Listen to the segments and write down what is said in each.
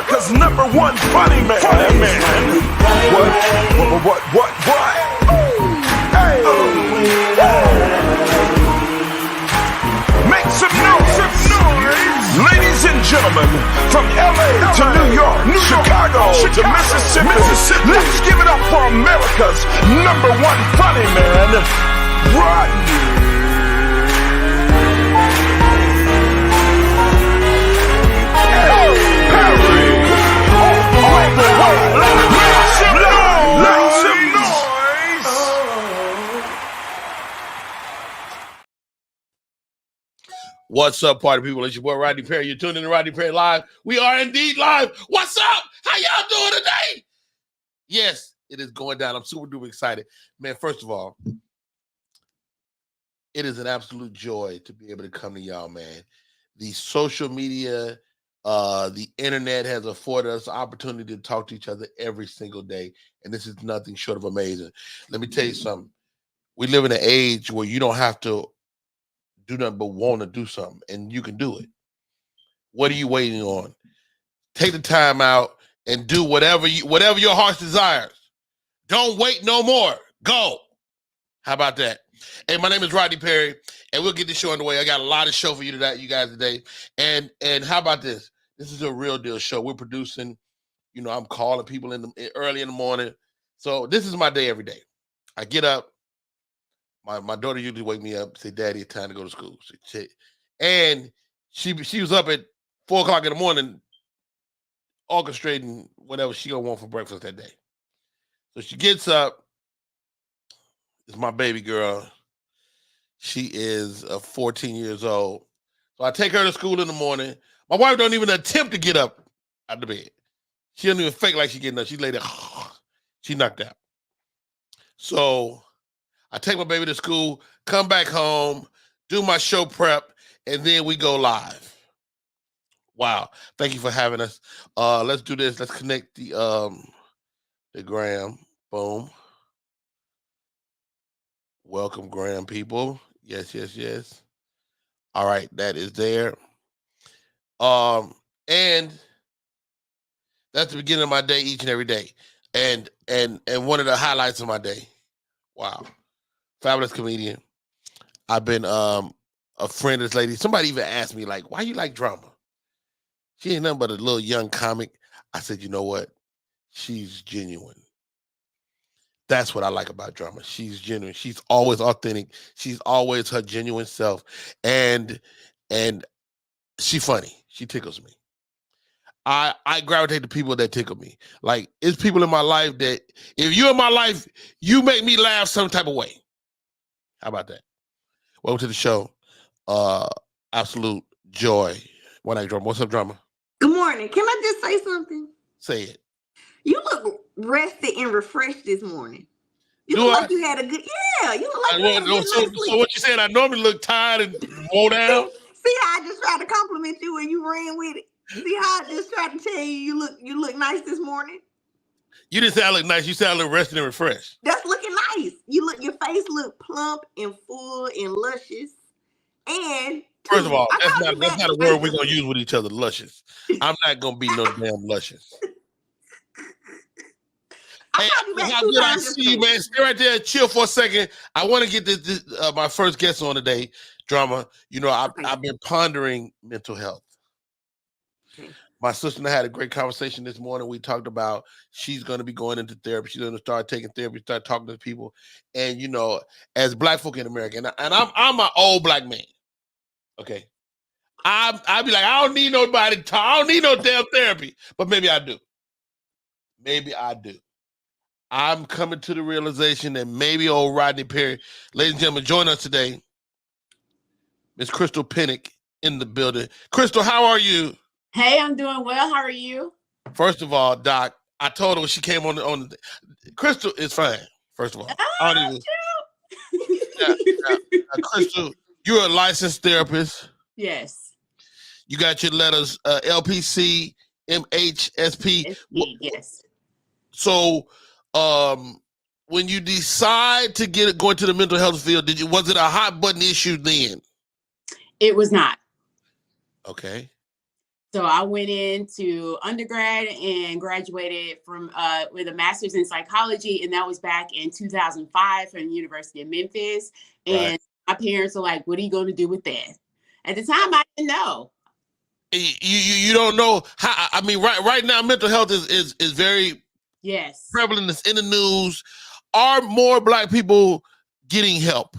America's #1 funny man. What? Hey. Make some noise. Ladies and gentlemen, from LA to New York, Chicago to Mississippi, let's give it up for America's #1 funny man, Rodney. What's up, party people? It's your boy Rodney Perry. You're tuning in to Rodney Perry Live. We are indeed live. What's up? How y'all doing today? Yes, it is going down. I'm super duper excited. Man, first of all, it is an absolute joy to be able to come to y'all, man. The social media, the internet has afforded us the opportunity to talk to each other every single day, and this is nothing short of amazing. Let me tell you something. We live in an age where you don't have to do nothing but want to do something, and you can do it. What are you waiting on? Take the time out and do whatever your heart desires. Don't wait no more. Go. How about that? Hey, my name is Rodney Perry, and we'll get this show underway. I got a lot of show for you guys today. And how about this? This is a real deal show. We're producing. You know, I'm calling people early in the morning. So this is my day every day. I get up. My daughter usually wake me up, say, "Daddy, it's time to go to school." And she was up at 4 o'clock in the morning, orchestrating whatever she gonna want for breakfast that day. So she gets up. It's my baby girl. She is 14 years old. So I take her to school in the morning. My wife don't even attempt to get up out of the bed. She don't even fake like she getting up. She lay there. She knocked out. So I take my baby to school, come back home, do my show prep, and then we go live. Wow. Thank you for having us. Let's do this. Let's connect the gram. Boom. Welcome, gram people. Yes. All right, that is there. And that's the beginning of my day each and every day. And one of the highlights of my day. Wow. Fabulous comedian. I've been a friend of this lady. Somebody even asked me, like, why you like drama? She ain't nothing but a little young comic. I said, you know what? She's genuine. That's what I like about drama. She's genuine. She's always authentic. She's always her genuine self. And she's funny. She tickles me. I gravitate to people that tickle me. Like, it's people in my life that, if you're in my life, you make me laugh some type of way. How about that? Welcome to the show. Absolute joy. One Night Drama. What's up, Drama? Good morning. Can I just say something? Say it. You look rested and refreshed this morning. You look like you had a good, you look like you had a good so what you saying? I normally look tired and wore down? See how I just tried to compliment you and you ran with it? See how I just tried to tell you look nice this morning? You didn't say I look nice. You said I look rested and refreshed. That's looking nice. Your face look plump and full and luscious. And first of all, that's not a word we're gonna use with each other. Luscious. I'm not gonna be no damn luscious. Hey, how good I see you, man. Stay right there, chill for a second. I want to get this my first guest on today, Drama. You know, I've been pondering mental health. My sister and I had a great conversation this morning. We talked about she's going to be going into therapy. She's going to start taking therapy, start talking to people. And, you know, as Black folk in America, and I'm an old Black man. Okay. I'd be like, I don't need nobody to talk. I don't need no damn therapy. But maybe I do. I'm coming to the realization that maybe old Rodney Perry, ladies and gentlemen, join us today. Miss Crystal Pennick in the building. Crystal, how are you? Hey, I'm doing well. How are you? First of all, Doc, I told her when she came on the Crystal is fine. First of all, Crystal, you're a licensed therapist. Yes. You got your letters, LPC, MHSP. Yes. So, when you decide to go into the mental health field, was it a hot button issue then? It was not. Okay. So I went into undergrad and graduated from with a master's in psychology, and that was back in 2005 from the University of Memphis. And Right. my parents were like, "What are you going to do with that?" At the time, I didn't know. You don't know how. I mean, right now, mental health is very prevalent. It's in the news. Are more Black people getting help?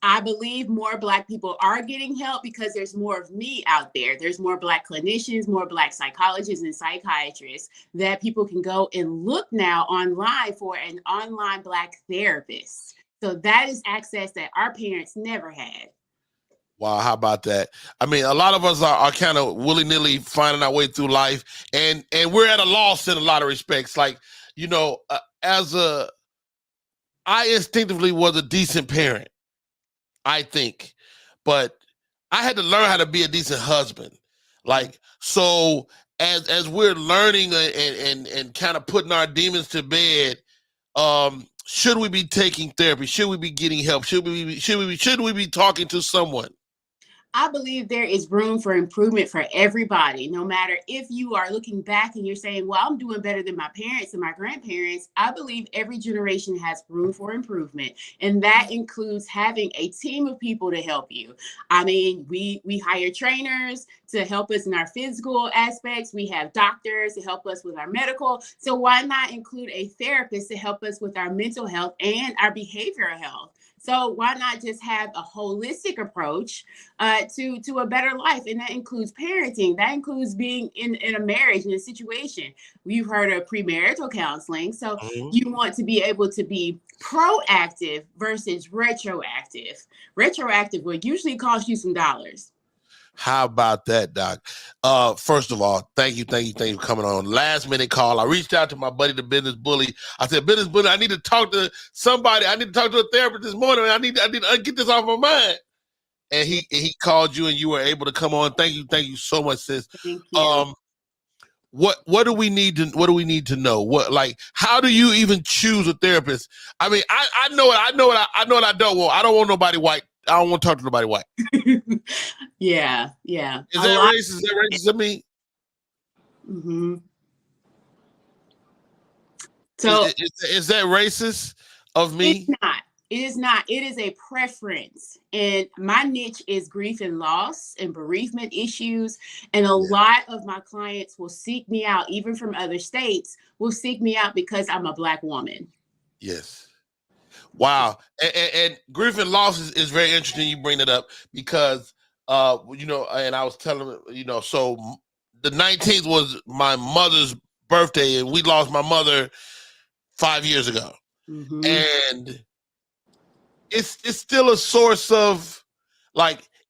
I believe more Black people are getting help because there's more of me out there. There's more Black clinicians, more Black psychologists and psychiatrists that people can go and look now online for an online Black therapist. So that is access that our parents never had. Wow, how about that? I mean, a lot of us are kind of willy-nilly finding our way through life, and we're at a loss in a lot of respects. Like, you know, I instinctively was a decent parent, I think, but I had to learn how to be a decent husband. Like, so as we're learning and kind of putting our demons to bed, should we be taking therapy? Should we be getting help? Should we be talking to someone? I believe there is room for improvement for everybody, no matter if you are looking back and you're saying, well, I'm doing better than my parents and my grandparents. I believe every generation has room for improvement. And that includes having a team of people to help you. I mean, we hire trainers to help us in our physical aspects. We have doctors to help us with our medical. So why not include a therapist to help us with our mental health and our behavioral health? So why not just have a holistic approach to a better life? And that includes parenting. That includes being in a marriage, in a situation. You've heard of premarital counseling. So you want to be able to be proactive versus retroactive. Retroactive will usually cost you some dollars. How about that, Doc? First of all, thank you for coming on. Last minute call. I reached out to my buddy, the business bully. I said, business bully, I need to talk to somebody. I need to talk to a therapist this morning. I need to get this off my mind. And he called you, and you were able to come on. Thank you so much, sis. Thank you. What do we need to know? How do you even choose a therapist? I mean, I know what I don't want. I don't want nobody white. I don't want to talk to nobody white. Yeah. Is that racist? Is that racist of me? Mm-hmm. So is that racist of me? It's not. It is not. It is a preference. And my niche is grief and loss and bereavement issues. And a lot of my clients will seek me out, even from other states, will seek me out because I'm a Black woman. Yes. Wow. And grief and loss is very interesting. You bring it up because, and I was telling him, so the 19th was my mother's birthday, and we lost my mother 5 years ago. Mm-hmm. And it's still a source of,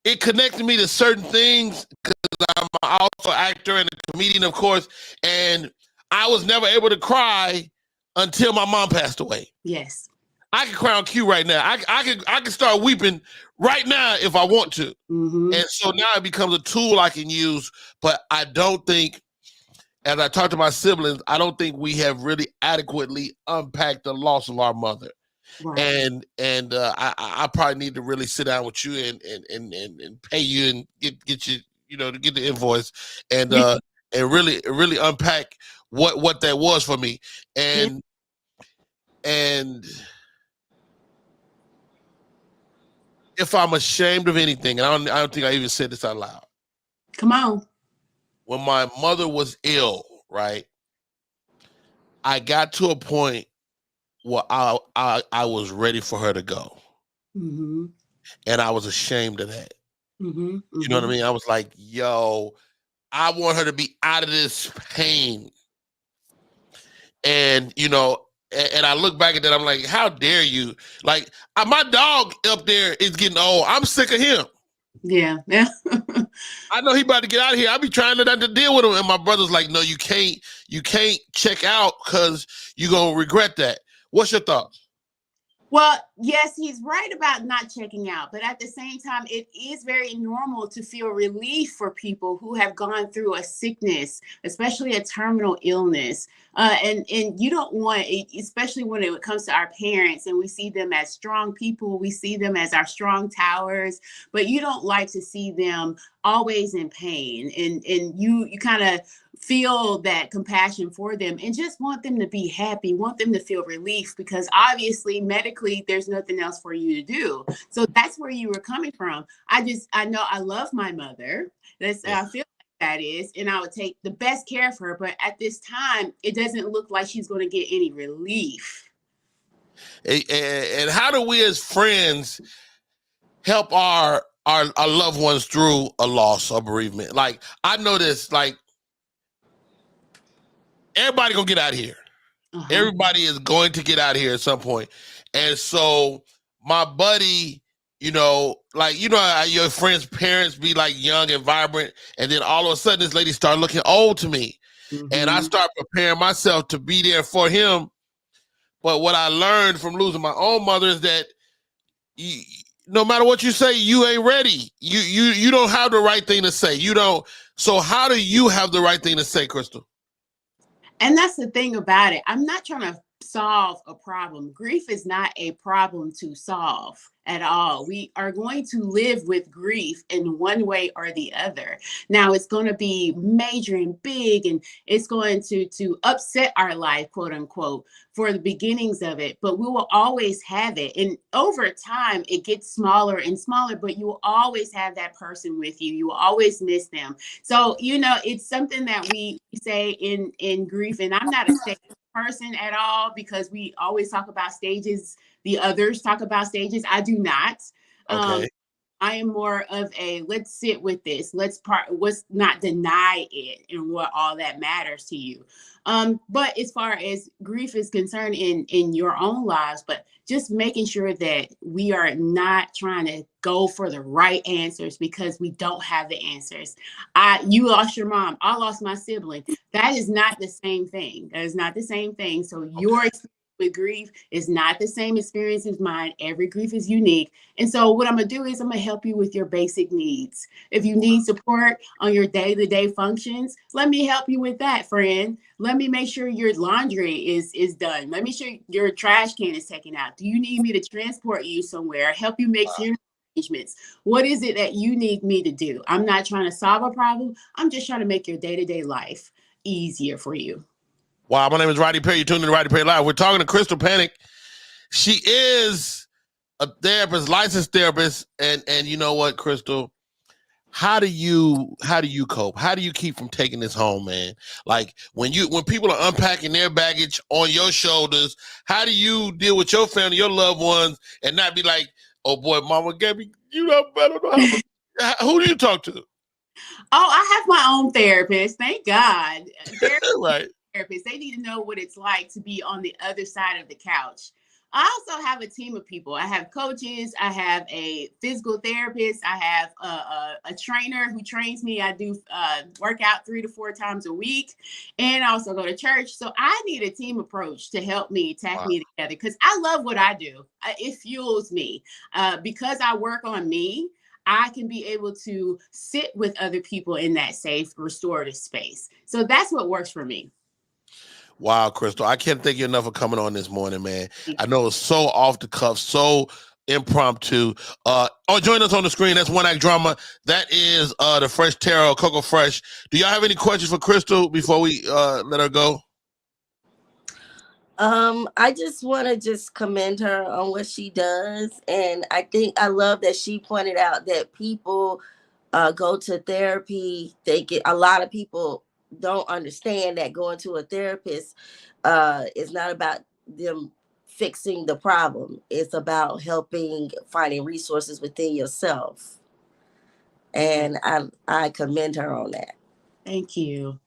it connected me to certain things because I'm also an actor and a comedian, of course, and I was never able to cry until my mom passed away. Yes. I can cry on cue right now. I can start weeping right now if I want to. Mm-hmm. And so now it becomes a tool I can use, but I don't think, as I talk to my siblings, I don't think we have really adequately unpacked the loss of our mother. Right. And I probably need to really sit down with you and pay you and get you, to get the invoice and really unpack what that was for me. And if I'm ashamed of anything, and I don't think I even said this out loud. Come on. When my mother was ill, right, I got to a point where I was ready for her to go. Mm-hmm. And I was ashamed of that. Mm-hmm. Mm-hmm. You know what I mean? I was like, yo, I want her to be out of this pain. And, and I look back at that, I'm like, how dare you? Like, my dog up there is getting old. I'm sick of him. Yeah. I know he about to get out of here. I be trying to deal with him. And my brother's like, no, you can't check out because you're going to regret that. What's your thoughts? Well, yes, he's right about not checking out, but at the same time, it is very normal to feel relief for people who have gone through a sickness, especially a terminal illness. And you don't want, especially when it comes to our parents, and we see them as strong people, we see them as our strong towers, but you don't like to see them always in pain, and you kind of feel that compassion for them and just want them to be happy, want them to feel relief, because obviously medically there's nothing else for you to do. So that's where you were coming from. I know I love my mother. I feel like that is, and I would take the best care of her, but at this time it doesn't look like she's going to get any relief. And how do we as friends help our loved ones through a loss or bereavement? Like, I know this, like, everybody gonna get out of here. Everybody is going to get out of here at some point. And so my buddy, like, your friend's parents be like young and vibrant, and then all of a sudden this lady started looking old to me. And I start preparing myself to be there for him. But what I learned from losing my own mother is that no matter what you say, you ain't ready. You don't have the right thing to say. You don't. So how do you have the right thing to say, Crystal? And that's the thing about it. I'm not trying to solve a problem. Grief is not a problem to solve at all. We are going to live with grief in one way or the other. Now, it's going to be major and big, and it's going to upset our life, quote unquote, for the beginnings of it, but we will always have it. And over time, it gets smaller and smaller, but you will always have that person with you. You will always miss them. So, it's something that we say in grief, and I'm not a stage person at all, because we always talk about stages. The others talk about stages. I do not. Okay. I am more of a, let's sit with this. Let's not deny it and what all that matters to you. But as far as grief is concerned in your own lives, but just making sure that we are not trying to go for the right answers because we don't have the answers. You lost your mom. I lost my sibling. That is not the same thing. That is not the same thing. So your experience with grief is not the same experience as mine. Every grief is unique. And so what I'm going to do is I'm going to help you with your basic needs. If you need support on your day-to-day functions, let me help you with that, friend. Let me make sure your laundry is done. Let me sure your trash can is taken out. Do you need me to transport you somewhere? Help you make funeral arrangements? What is it that you need me to do? I'm not trying to solve a problem. I'm just trying to make your day-to-day life easier for you. Wow, my name is Rodney Perry. You're tuning in to Rodney Perry Live. We're talking to Crystal Panic. She is a therapist, licensed therapist, and you know what, Crystal? How do you cope? How do you keep from taking this home, man? Like when people are unpacking their baggage on your shoulders, how do you deal with your family, your loved ones, and not be like, oh boy, Mama Gabby, I don't know who do you talk to? Oh, I have my own therapist. Thank God. Right. Therapists, they need to know what it's like to be on the other side of the couch. I also have a team of people. I have coaches. I have a physical therapist. I have a trainer who trains me. I do work out 3 to 4 times a week, and I also go to church. So I need a team approach to help me tack me together, because I love what I do. It fuels me. Because I work on me, I can be able to sit with other people in that safe, restorative space. So that's what works for me. Wow, Crystal, I can't thank you enough for coming on this morning, man. I know it's so off the cuff, so impromptu. Join us on the screen. That's One Act Drama. That is the Fresh Tarot, Coco Fresh. Do y'all have any questions for Crystal before we let her go? I just want to commend her on what she does. And I love that she pointed out that people go to therapy. A lot of people don't understand that going to a therapist is not about them fixing the problem. It's about finding resources within yourself. And I commend her on that. Thank you.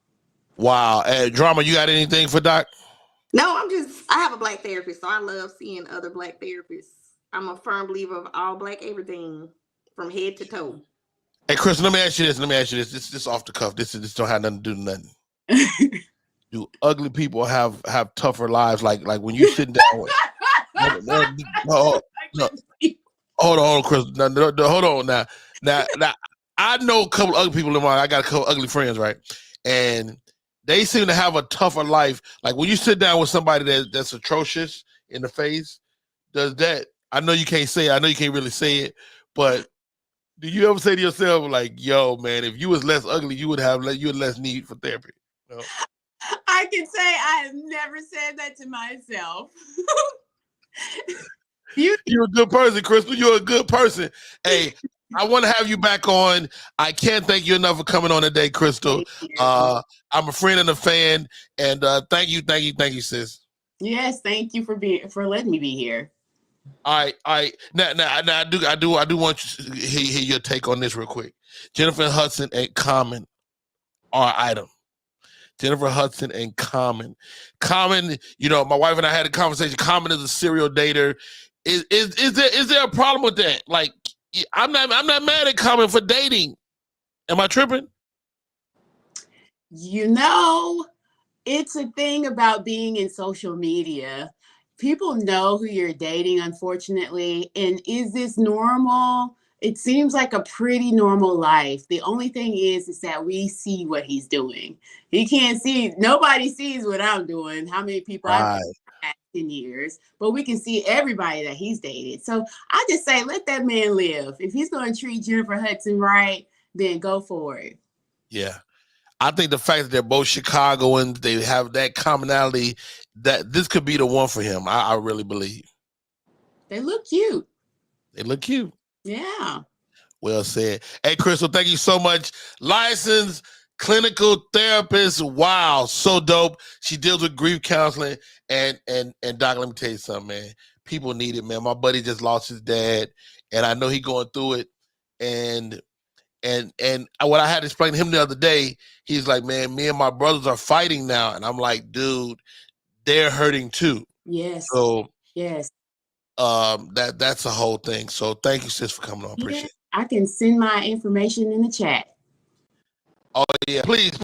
Wow. Drama, you got anything for Doc? No, I have a Black therapist, so I love seeing other Black therapists. I'm a firm believer of all Black everything from head to toe. Hey, Chris, let me ask you this. This is off the cuff. This don't have nothing to do with nothing. Do ugly people have tougher lives? Like when you sit down with no, no, hold on, Chris. No, hold on now. Now, I know a couple other people in my. I got a couple ugly friends, right? And they seem to have a tougher life. Like when you sit down with somebody that's atrocious in the face, does that? I know you can't say it. I know you can't really say it, but do you ever say to yourself, like, "Yo, man, if you was less ugly, you would less need for therapy"? No? I can say I have never said that to myself. You're a good person, Crystal. You're a good person. Hey, I want to have you back on. I can't thank you enough for coming on today, Crystal. I'm a friend and a fan, and thank you, sis. Yes, thank you for letting me be here. All right. Now, I do want you to hear your take on this real quick. Jennifer Hudson and Common are item. Jennifer Hudson and Common. Common, my wife and I had a conversation. Common is a serial dater. Is there a problem with that? Like, I'm not mad at Common for dating. Am I tripping? It's a thing about being in social media. People know who you're dating, unfortunately. And is this normal? It seems like a pretty normal life. The only thing is that we see what he's doing. Nobody sees what I'm doing, how many people I've dated in 10 years, but we can see everybody that he's dated. So I just say, let that man live. If he's going to treat Jennifer Hudson right, then go for it. Yeah. I think the fact that they're both Chicagoans, they have that commonality, that this could be the one for him. I really believe. They look cute. Yeah. Well said. Hey, Crystal, thank you so much. Licensed clinical therapist. Wow, so dope. She deals with grief counseling. And Doc, let me tell you something, man. People need it, man. My buddy just lost his dad, and I know he's going through it. And what I had to explain to him the other day, he's like, man, me and my brothers are fighting now. And I'm like, dude, they're hurting too. Yes. So yes. That's a whole thing. So thank you, sis, for coming on. Appreciate it. I can send my information in the chat. Oh yeah, please.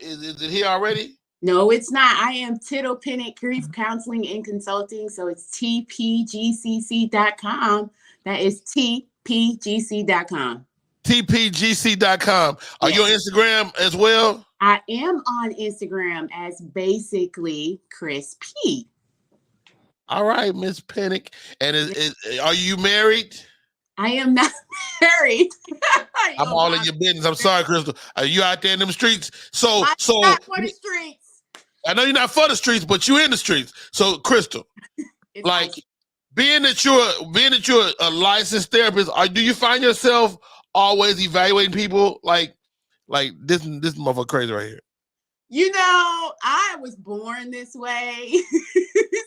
Is it here already? No, it's not. I am Tittle Pennant Grief Counseling and Consulting. So it's tpgcc.com. That is tpgc.com. tpgc.com. Are you on Instagram as well? I am on Instagram as basically Chris P. All right, Miss Pennick. And are you married? I am not married. I'm all in your business. I'm sorry, Crystal. Are you out there in them streets? I'm not for the streets. I know you're not for the streets, but you're in the streets. So, Crystal, being that you're a licensed therapist, do you find yourself always evaluating people like this motherfucker crazy right here? I was born this way.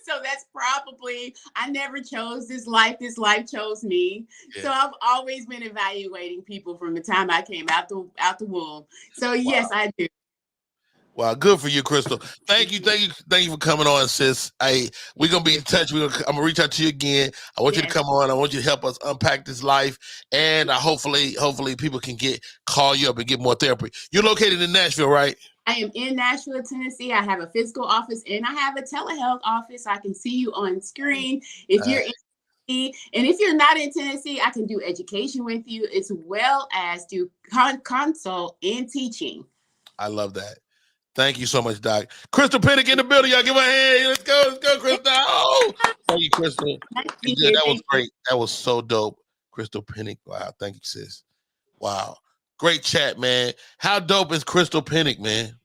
So that's probably, I never chose this life. This life chose me. Yeah. So I've always been evaluating people from the time I came out the womb. So yes, I do. Well, good for you, Crystal. Thank you for coming on, sis. We're gonna be in touch. I'm gonna reach out to you again. I want you to come on. I want you to help us unpack this life, and hopefully people can call you up and get more therapy. You're located in Nashville, right? I am in Nashville, Tennessee. I have a physical office and I have a telehealth office. I can see you on screen if you're in Tennessee. And if you're not in Tennessee, I can do education with you as well as do consult and teaching. I love that. Thank you so much, Doc. Crystal Pennick in the building. Y'all give her a hand. Let's go, Crystal. Oh, thank you, Crystal. That was great. That was so dope. Crystal Pennick. Wow. Thank you, sis. Wow. Great chat, man. How dope is Crystal Pennick, man?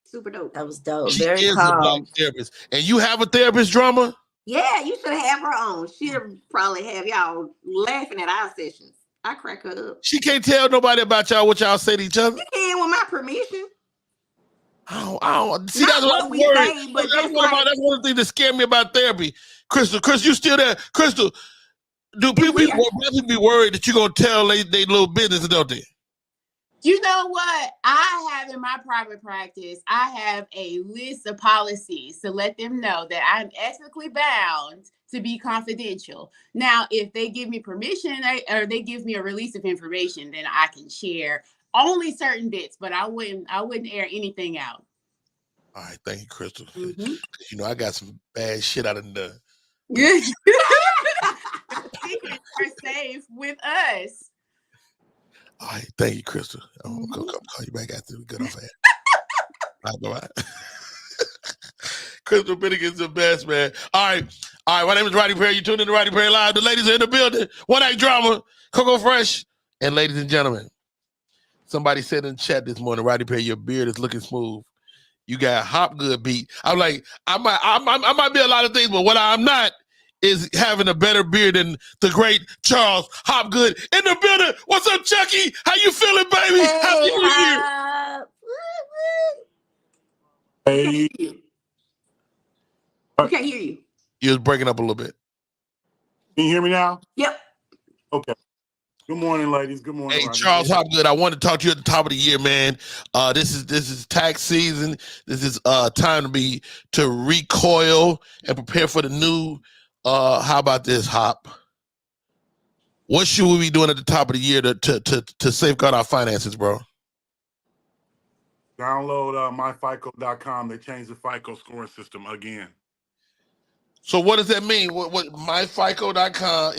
Super dope. That was dope. She Very is calm. a black therapist. And you have a therapist, Drama? Yeah, you should have her on. She'll probably have y'all laughing at our sessions. I crack her up. She can't tell nobody about y'all what y'all say to each other? You can with my permission. I don't. See, that's what I'm worried. That's one of the things that scared me about therapy. Crystal, you still there? Crystal, do people be worried that you're going to tell they little business, don't they? You know what? I have in my private practice, I have a list of policies to let them know that I'm ethically bound to be confidential. Now, if they give me permission or they give me a release of information, then I can share only certain bits, but I wouldn't air anything out. All right, thank you, Crystal. Mm-hmm. I got some bad shit out of the Good. Secrets are safe with us. All right, thank you, Crystal. I'm gonna call you back after we get off air. All right. Crystal Finnegan's the best, man. All right. My name is Roddy Perry. You tuned in to Roddy Perry Live. The ladies are in the building. One Act Drama, Coco Fresh, and ladies and gentlemen, somebody said in the chat this morning, Roddy Perry, your beard is looking smooth. You got Hop Good beat. I'm like, I might be a lot of things, but what I'm not is having a better beard than the great Charles Hopgood in the building. What's up, Chucky? How you feeling, baby? Hey, Happy New Year. Hop. Hey, We can't hear you. You was breaking up a little bit. can you hear me now? Yep. Okay. Good morning, ladies. Good morning, Hey, Rodney. Charles Hopgood, I want to talk to you at the top of the year, man. This is tax season. This is time to recoil and prepare for the new. How about this, Hop? What should we be doing at the top of the year to safeguard our finances, bro? Download myfico.com. They changed the FICO scoring system again. So what does that mean? What myfico.com,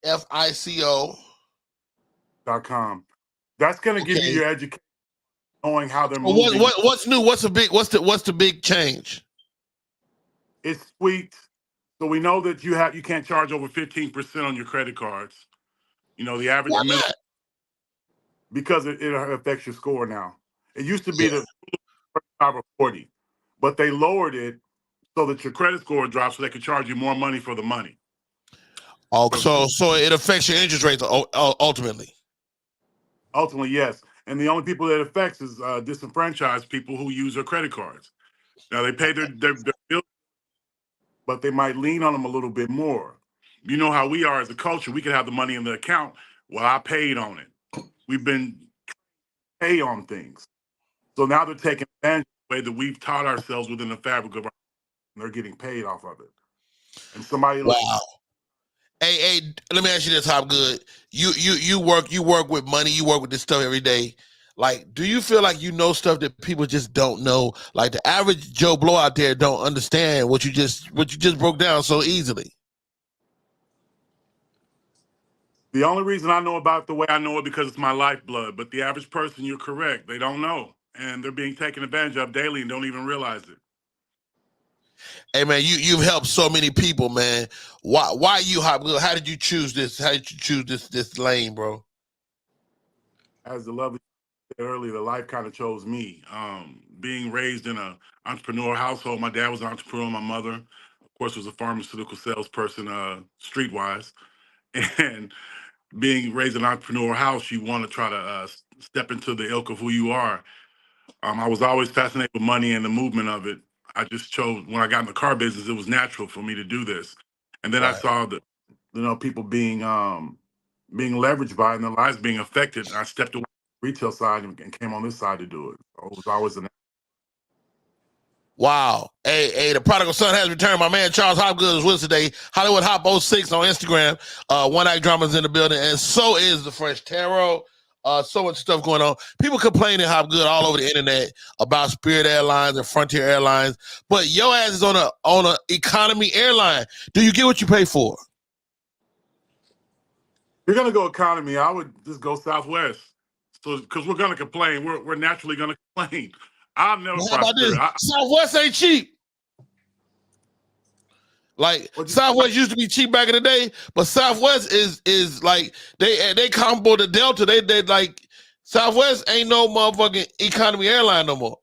MYFICO.com. That's going to give you your education, knowing how they're moving. What's new? What's the big change? It's tweaked, so we know that you can't charge over 15% on your credit cards. You know, the average because it affects your score now. It used to be the 35 or 40, but they lowered it so that your credit score drops so they could charge you more money for the money. Oh, so it affects your interest rates ultimately. Ultimately, yes. And the only people that it affects is disenfranchised people who use their credit cards. Now, they pay their bills, but they might lean on them a little bit more. You know how we are as a culture. We can have the money in the account. Well, I paid on it. We've been pay on things. So now they're taking advantage of the way that we've taught ourselves within the fabric of our, and they're getting paid off of it. And somebody wow. Hey, let me ask you this, Hopgood. You work with money, you work with this stuff every day. Like, do you feel like you know stuff that people just don't know? Like the average Joe Blow out there don't understand what you just broke down so easily. The only reason I know about the way I know it because it's my lifeblood. But the average person, you're correct. They don't know. And they're being taken advantage of daily and don't even realize it. Hey man, you've helped so many people, man. Why you, Hopgood? How did you choose this? How did you choose this lane, bro? As the lovely said earlier, the life kind of chose me. Being raised in an entrepreneurial household, my dad was an entrepreneur. My mother, of course, was a pharmaceutical salesperson, streetwise. And being raised in an entrepreneurial house, you want to try to step into the ilk of who you are. I was always fascinated with money and the movement of it. I just chose, when I got in the car business, it was natural for me to do this. And then I saw that, people being leveraged by it and their lives being affected. And I stepped away from the retail side and came on this side to do it. So it was always Wow. Hey, the prodigal son has returned. My man Charles Hopgood is with us today. Hollywood Hop 06 on Instagram. One Act Drama's in the building, and so is the Fresh Tarot. So much stuff going on. People complaining Hopgood all over the internet about Spirit Airlines and Frontier Airlines, but your ass is on a economy airline. Do you get what you pay for? You're gonna go economy. I would just go Southwest. So because we're gonna complain, we're naturally gonna complain. I'll never prosper. Southwest ain't cheap. Like Southwest used to be cheap back in the day, but Southwest is like they combo the Delta. They like Southwest ain't no motherfucking economy airline no more.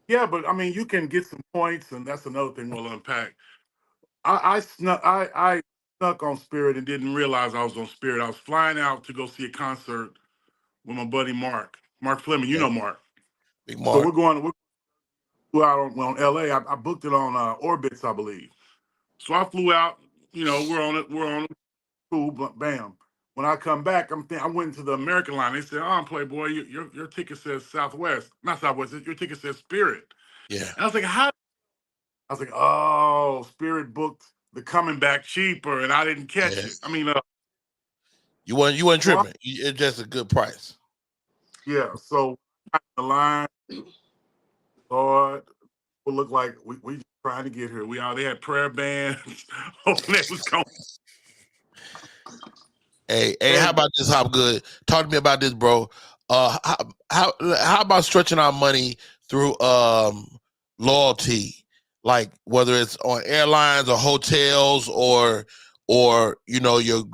Yeah, but I mean, you can get some points, and that's another thing we'll unpack. I snuck on Spirit and didn't realize I was on Spirit. I was flying out to go see a concert with my buddy Mark Fleming. You know Mark. Big Mark. So we're out on LA. I booked it on Orbitz, I believe. So I flew out. We're on it. Cool. Bam. When I come back, I went into the American line. They said, Playboy, your ticket says Southwest. Not Southwest. Your ticket says Spirit. Yeah. And I was like, how? I was like, oh, Spirit booked the coming back cheaper, and I didn't catch it. I mean, you weren't tripping. It's just a good price. Yeah. So the line, Lord, will look like we trying to get here. They had prayer bands, hoping they was going. Hey, how about this, Hop Good? Talk to me about this, bro. How about stretching our money through loyalty, like whether it's on airlines or hotels or you know your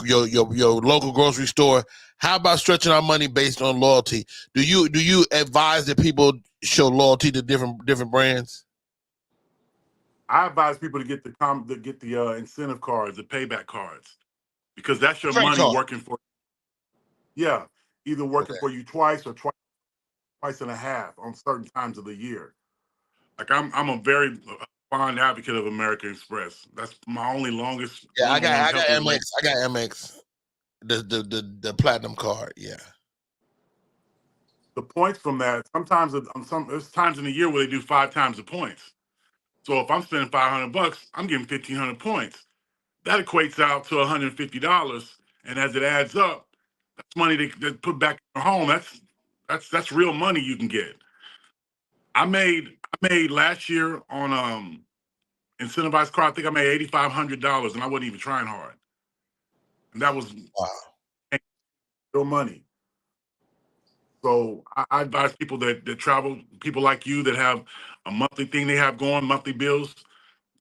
local grocery store. How about stretching our money based on loyalty? Do you advise that people show loyalty to different brands? I advise people to get the incentive cards, the payback cards, because that's your money working for. Yeah, either working for you twice or twice and a half on certain times of the year. Like I'm a very fond advocate of American Express. That's my only longest. Yeah, I got Amex. I got Amex. The platinum card. Yeah. The points from that there's times in the year where they do 5 times the points. So if I'm spending $500, I'm getting 1,500 points. That equates out to $150, and as it adds up, that's money they put back in your home. That's real money you can get. I made last year on incentivized card. I think I made $8,500, and I wasn't even trying hard. And that was real money. So I advise people that travel, people like you that have a monthly thing they have going, monthly bills,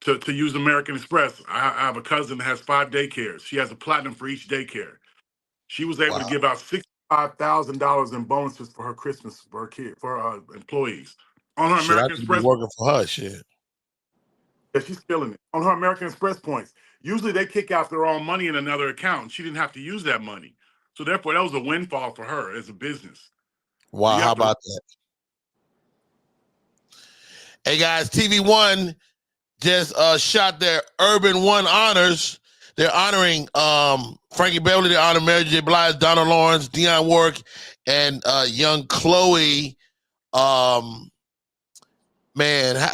to use American Express. I have a cousin that has 5 daycares. She has a platinum for each daycare. She was able to give out $65,000 in bonuses for her Christmas for her employees on her American Express. Working for her, shit. Yeah, she's killing it on her American Express points. Usually they kick out their own money in another account. She didn't have to use that money, so therefore that was a windfall for her as a business. Wow, how about that? Hey guys, TV One just shot their Urban One honors. They're honoring Frankie Beverly. They honor Mary J. Blige, Donna Lawrence, Dionne Warwick, and young Chloe. Man,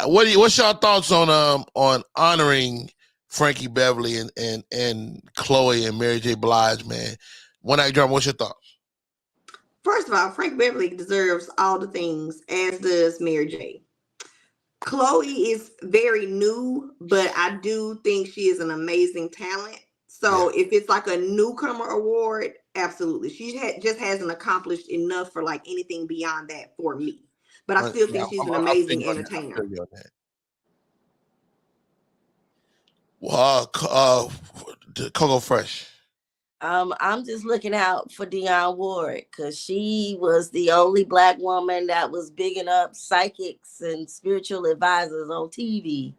what's y'all thoughts on honoring Frankie Beverly and Chloe and Mary J. Blige, man? One Night Drama, what's your thoughts? First of all, Frank Beverly deserves all the things, as does Mary J. Chloe is very new, but I do think she is an amazing talent. So if it's like a newcomer award, absolutely. She just hasn't accomplished enough for like anything beyond that for me. But I still think she's an amazing entertainer. Coco Fresh. I'm just looking out for Dionne Warwick because she was the only Black woman that was bigging up psychics and spiritual advisors on TV.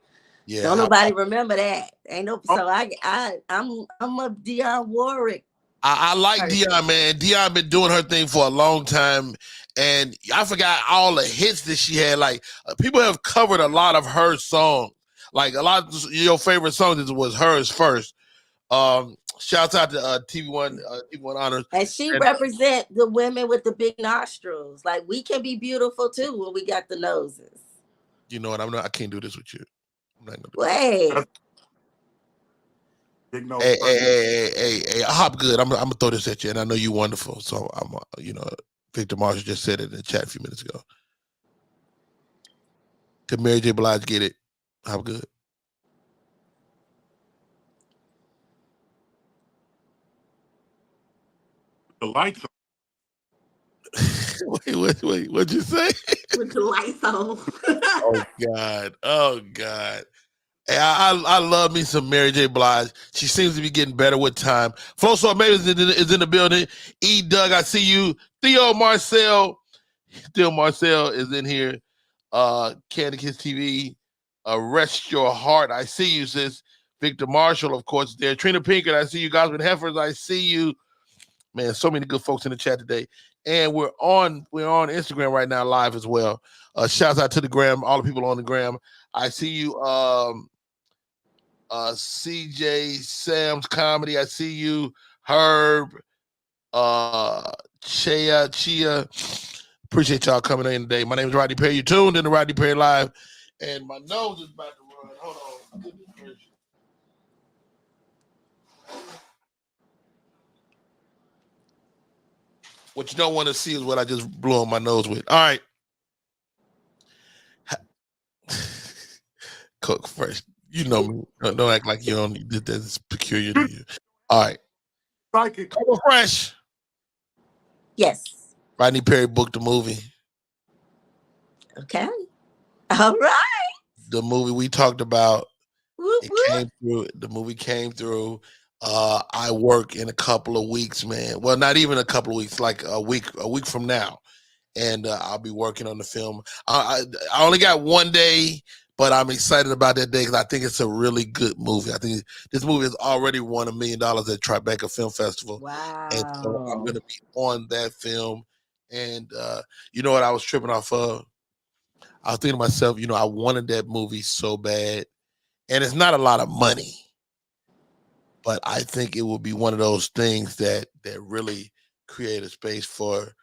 Yeah, don't nobody remember that. Ain't no. So I'm a Dionne Warwick. I like Dionne, man. Dionne been doing her thing for a long time, and I forgot all the hits that she had. Like people have covered a lot of her songs. Like a lot of your favorite songs was hers first. Shouts out to TV One honors, and she represent the women with the big nostrils. Like we can be beautiful too when we got the noses. You know what? I can't do this with you. I'm not gonna do Hey, Hop Good. I'm gonna throw this at you, and I know you're wonderful. So I'm, Victor Marshall just said it in the chat a few minutes ago. Could Mary J. Blige get it? Hop Good. The lights on. Wait, what'd you say? With the lights on. Oh God. Hey, I love me some Mary J. Blige. She seems to be getting better with time. Flo So Amazing is in the building. E. Doug, I see you. Theo Marcel is in here. Candy Kiss TV. Rest Your Heart. I see you, sis. Victor Marshall, of course, is there. Trina Pinkett, I see you. Gosman Heifers, I see you. Man, so many good folks in the chat today. And we're on Instagram right now live as well. Shouts out to the gram, all the people on the gram. I see you, CJ Sam's Comedy. I see you, Herb, Chia. Appreciate y'all coming in today. My name is Rodney Perry. You're tuned in to Rodney Perry Live. And my nose is about to run. Hold on. What you don't want to see is what I just blew on my nose with. All right. Coke fresh. You know me. Don't act like you only did that. It's peculiar to you. All right. Psychic. Coke fresh. Yes. Rodney Perry booked the movie. Okay. All right. The movie we talked about. Whoop, It whoop. came through. The movie came through. I work in a couple of weeks, man. Well, not even a couple of weeks, like a week from now. And I'll be working on the film. I only got 1 day, but I'm excited about that day because I think it's a really good movie. I think this movie has already won $1 million at Tribeca Film Festival. Wow. And so I'm going to be on that film. And you know what I was tripping off of? I was thinking to myself, I wanted that movie so bad. And it's not a lot of money. But I think it will be one of those things that really create a space for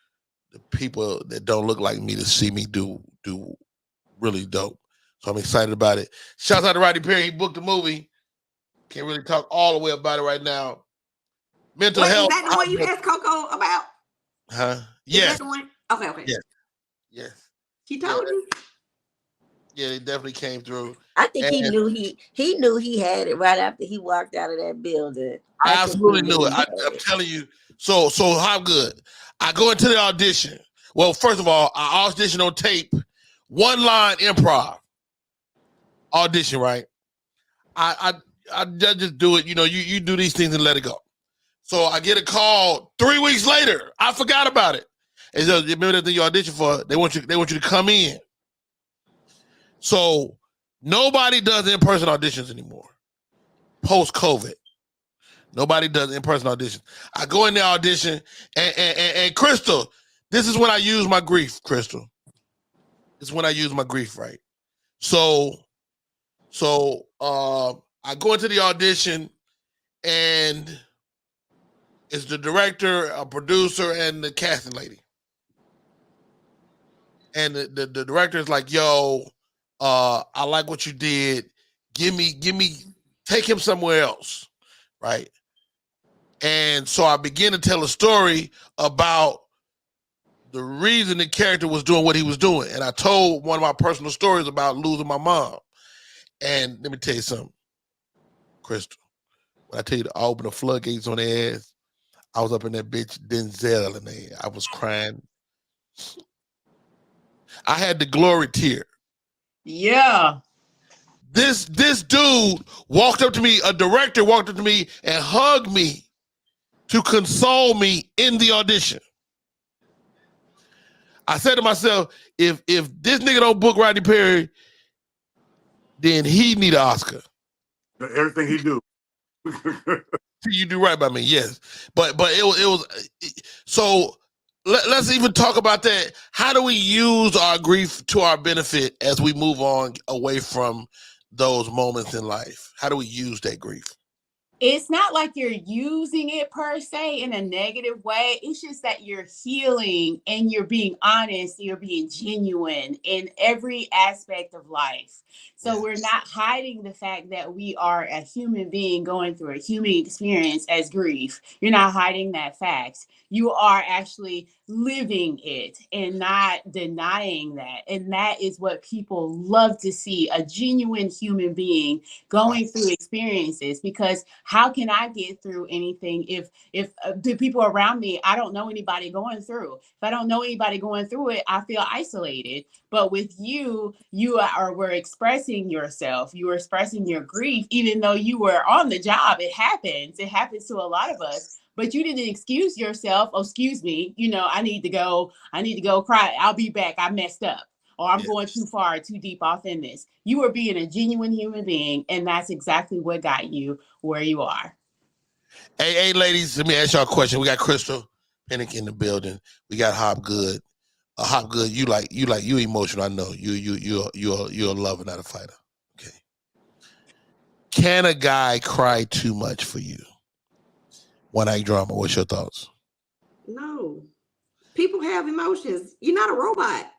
the people that don't look like me to see me do really dope. So I'm excited about it. Shouts out to Rodney Perry. He booked the movie. Can't really talk all the way about it right now. Mental health. Is that the one you asked Coco about? Huh? Is Yes. that the one? Okay. Yes. She told you? Yeah, it definitely came through. I think he knew he had it right after he walked out of that building. I absolutely knew it. I'm telling you. So how good? I go into the audition. Well, first of all, I audition on tape, 1 line improv audition, right? I just do it. You do these things and let it go. So I get a call 3 weeks later. I forgot about it. And so, remember that thing you auditioned for? They want you to come in. So nobody does in-person auditions anymore. Post-COVID. Nobody does in-person auditions. I go in there audition, and Crystal, this is when I use my grief, Crystal. This is when I use my grief, right? So I go into the audition, and it's the director, a producer, and the casting lady. And the director is like, yo, I like what you did. Take him somewhere else, right? And so I begin to tell a story about the reason the character was doing what he was doing. And I told one of my personal stories about losing my mom. And let me tell you something, Crystal. When I tell you to open the floodgates on their ass, I was up in that bitch Denzel in there. I was crying. I had the glory tear. Yeah. This dude walked up to me, a director walked up to me and hugged me to console me in the audition. I said to myself, if this nigga don't book Rodney Perry, then he need an Oscar. Everything he do. You do right by me, yes. But it was so let's even talk about that. How do we use our grief to our benefit as we move on away from those moments in life? How do we use that grief? It's not like you're using it per se in a negative way. It's just that you're healing and you're being honest, you're being genuine in every aspect of life. So we're not hiding the fact that we are a human being going through a human experience as grief. You're not hiding that fact. You are actually living it and not denying that. And that is what people love to see, a genuine human being going through experiences. Because how can I get through anything if the people around me, I don't know anybody going through. If I don't know anybody going through it, I feel isolated. But with you were expressing yourself. You were expressing your grief, even though you were on the job. It happens. It happens to a lot of us. But you didn't excuse yourself. Oh, excuse me. I need to go cry. I'll be back. I messed up. Or I'm going too far, too deep off in this. You were being a genuine human being, and that's exactly what got you where you are. Hey, ladies, let me ask y'all a question. We got Crystal Pennick in the building. We got Hopgood. Hopgood, you emotional. I know you're a lover, not a fighter. Okay. Can a guy cry too much for you? One night drama. What's your thoughts? No. People have emotions. You're not a robot.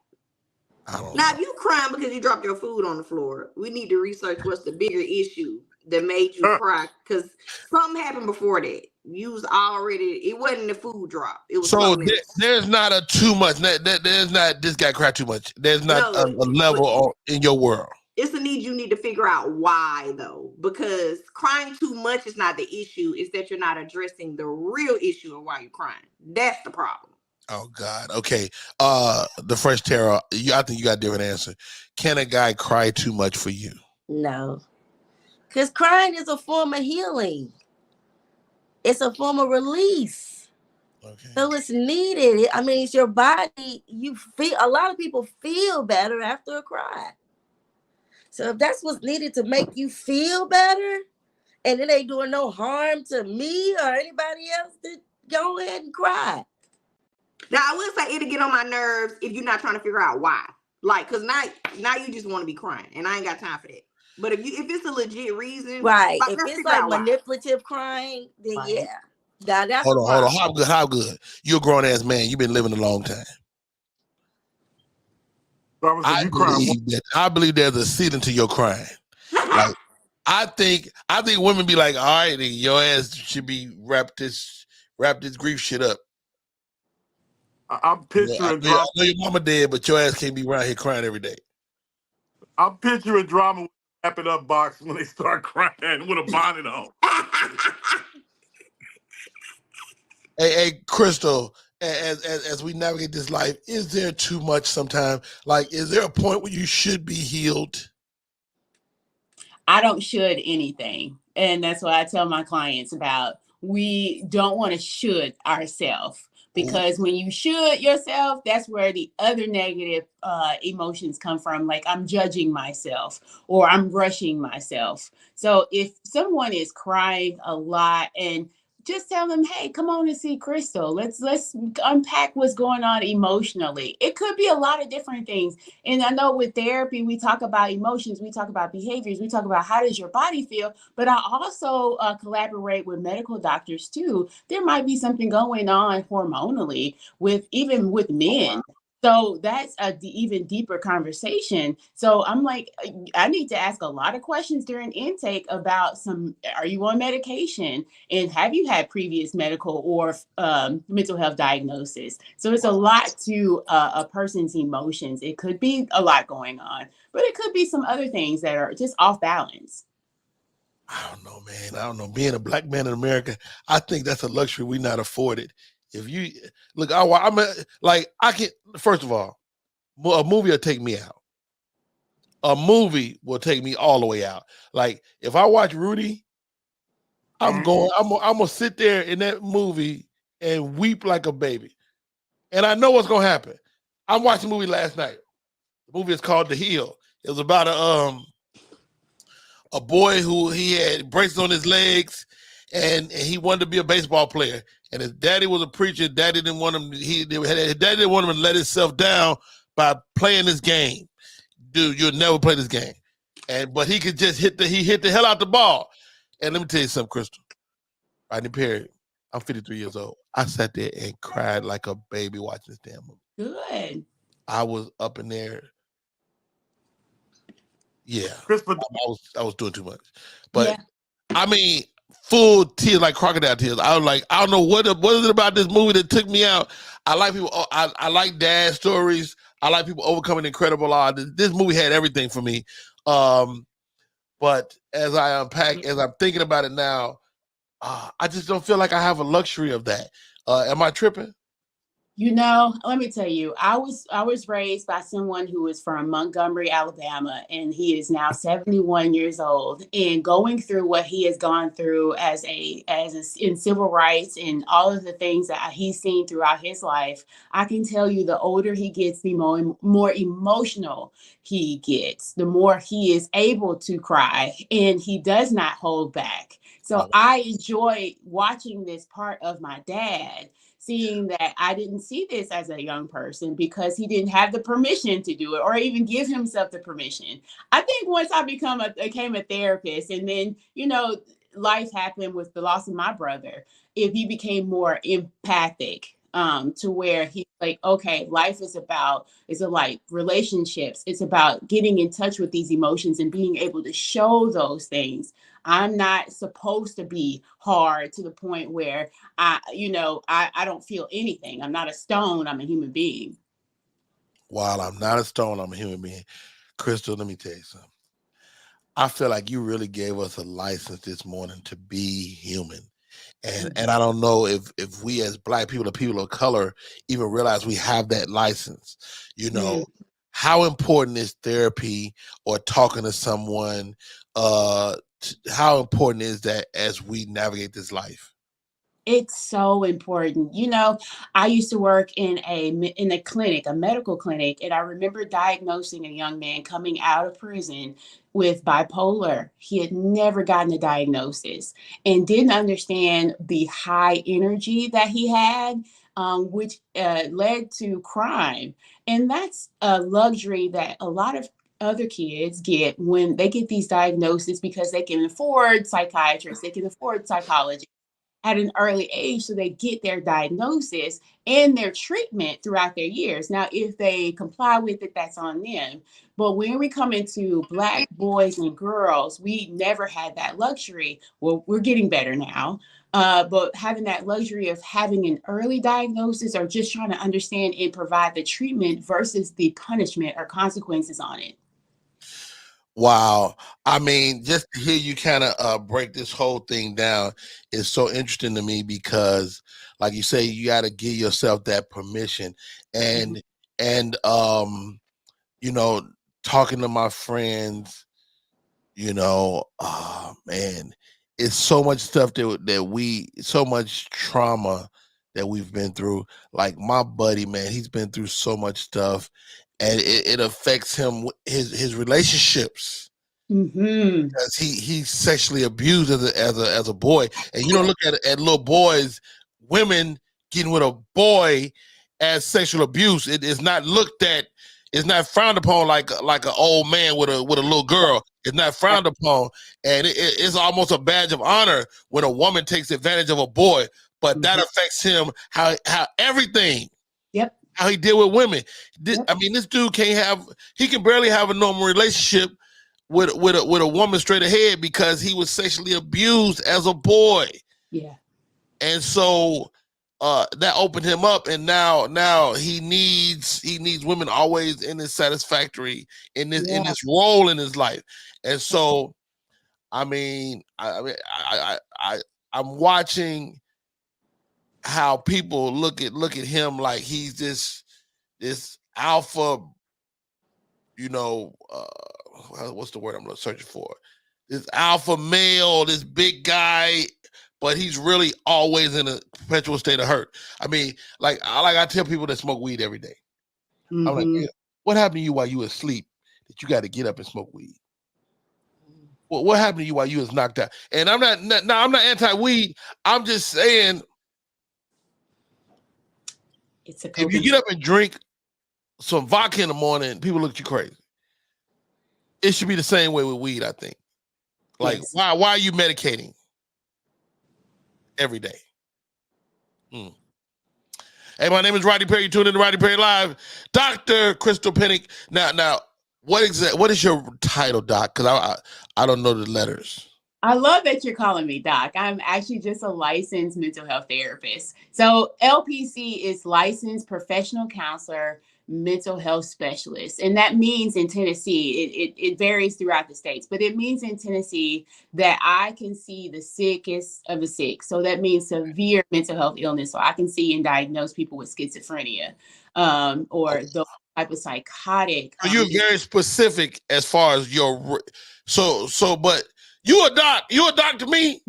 I don't Now, know. if you crying because you dropped your food on the floor, we need to research what's the bigger issue that made you cry, because something happened before that. You was already, it wasn't the food drop. It was So something else. there's not a too much. There's not this guy cried too much. There's not a level in your world. It's a need you need to figure out why, though, because crying too much is not the issue. It's that you're not addressing the real issue of why you're crying. That's the problem. Oh God. Okay. The Fresh Terror. I think you got a different answer. Can a guy cry too much for you? No, because crying is a form of healing. It's a form of release. Okay. So it's needed. I mean, it's your body. You feel. A lot of people feel better after a cry. So if that's what's needed to make you feel better, and it ain't doing no harm to me or anybody else, then go ahead and cry. Now, I will say it'll get on my nerves if you're not trying to figure out why. Like, because now you just want to be crying, and I ain't got time for that. But if it's a legit reason, Right? like, If let's it's figure like out why. manipulative crying, then Right. yeah. Now that's Hold a on. problem. How good? You're a grown ass man. You've been living a long time. I believe there's a ceiling to your crying. Like, I think women be like, all right, your ass should be wrap this grief shit up. I'm picturing I know your mama dead, but your ass can't be around here crying every day. I'm picturing drama with a wrap it up box when they start crying with a bonnet on. Hey, Crystal, as we navigate this life, is there too much sometimes? Like, is there a point where you should be healed? I don't should anything. And that's what I tell my clients about. We don't want to should ourselves, because when you should yourself, that's where the other negative emotions come from. Like, I'm judging myself or I'm rushing myself. So if someone is crying a lot, and just tell them, hey, come on and see Crystal. Let's unpack what's going on emotionally. It could be a lot of different things. And I know with therapy, we talk about emotions, we talk about behaviors, we talk about how does your body feel. But I also collaborate with medical doctors too. There might be something going on hormonally even with men. So that's a even deeper conversation. So I'm like, I need to ask a lot of questions during intake about are you on medication? And have you had previous medical or mental health diagnosis? So it's a lot to a person's emotions. It could be a lot going on, but it could be some other things that are just off balance. I don't know, man. I don't know. Being a black man in America, I think that's a luxury we not afforded. If you look, I can. First of all, a movie will take me out. A movie will take me all the way out. Like, if I watch Rudy, I'm gonna sit there in that movie and weep like a baby. And I know what's gonna happen. I'm watching a movie last night. The movie is called The Heel. It was about a boy who he had braces on his legs, and he wanted to be a baseball player. And his daddy was a preacher. Daddy didn't want him. His daddy didn't want him to let himself down by playing this game. Dude, you'll never play this game. But he could just hit the hell out the ball. And let me tell you something, Crystal. Rodney Perry, I'm 53 years old. I sat there and cried like a baby watching this damn movie. Good. I was up in there. Yeah. I was doing too much. But yeah. I mean, full tears, like crocodile tears. I was like, I don't know what is it about this movie that took me out. I like people. I like dad stories. I like people overcoming incredible odds. This movie had everything for me. But as I unpack, as I'm thinking about it now, I just don't feel like I have a luxury of that. Am I tripping? You know, let me tell you, I was raised by someone who is from Montgomery, Alabama, and he is now 71 years old. And going through what he has gone through in civil rights and all of the things that he's seen throughout his life, I can tell you, the older he gets, the more emotional he gets, the more he is able to cry, and he does not hold back. So I enjoy watching this part of my dad, seeing that I didn't see this as a young person because he didn't have the permission to do it or even give himself the permission. I think once I became a therapist, and then, you know, life happened with the loss of my brother, if he became more empathic, to where he's like, okay, life is like relationships. It's about getting in touch with these emotions and being able to show those things. I'm not supposed to be hard to the point where I don't feel anything. I'm not a stone. I'm a human being. While I'm not a stone, I'm a human being. Crystal, let me tell you something. I feel like you really gave us a license this morning to be human. And Mhm. I don't know if we as Black people or people of color even realize we have that license. You know, how important is therapy or talking to someone? How important is that as we navigate this life? It's so important. You know, I used to work in a clinic, a medical clinic, and I remember diagnosing a young man coming out of prison with bipolar. He had never gotten a diagnosis and didn't understand the high energy that he had, which led to crime. And that's a luxury that a lot of other kids get when they get these diagnoses because they can afford psychiatrists, they can afford psychologists at an early age so they get their diagnosis and their treatment throughout their years. Now, if they comply with it, that's on them. But when we come into Black boys and girls, we never had that luxury. Well, we're getting better now. But having that luxury of having an early diagnosis or just trying to understand and provide the treatment versus the punishment or consequences on it. Wow. I mean, just to hear you kind of break this whole thing down is so interesting to me because, like you say, you got to give yourself that permission. Mhm. And you know, talking to my friends, man, it's so much stuff so much trauma that we've been through. Like my buddy, man, he's been through so much stuff, and it affects him, his relationships Mhm. because he's sexually abused as a boy. And you don't look at little boys, women getting with a boy as sexual abuse. It is not looked at. It's not frowned upon like an old man with a little girl. It's not frowned upon, and it's almost a badge of honor when a woman takes advantage of a boy. But that Mhm. affects him how everything Yep. how he deal with women. Yep. I mean, this dude he can barely have a normal relationship with a woman straight ahead because he was sexually abused as a boy. Yeah. And so that opened him up, and now he needs women always in this satisfactory in Yeah. this role in his life. And so I mean I'm watching how people look at him like he's this alpha, what's the word I'm searching for? This alpha male, this big guy, but he's really always in a perpetual state of hurt. I mean, I tell people that smoke weed every day. I'm like, Mhm. "Yeah, what happened to you while you were asleep that you got to get up and smoke weed? What happened to you while you was knocked out?" And I'm not anti-weed. I'm just saying, It's a if you coping. get up and drink some vodka in the morning, people look at you crazy. It should be the same way with weed, I think. Like, Yes. why are you medicating every day? Hmm. Hey, my name is Rodney Perry. You tuned in to Rodney Perry Live. Dr. Crystal Pennick. Now, what is your title, Doc? Because I don't know the letters. I love that you're calling me doc. I'm actually just a licensed mental health therapist. So LPC is licensed professional counselor, mental health specialist. And that means in Tennessee, it varies throughout the states, but it means in Tennessee that I can see the sickest of the sick. So that means severe mental health illness. So I can see and diagnose people with schizophrenia or those type of psychotic. So you're very specific as far as your but you a doc to me.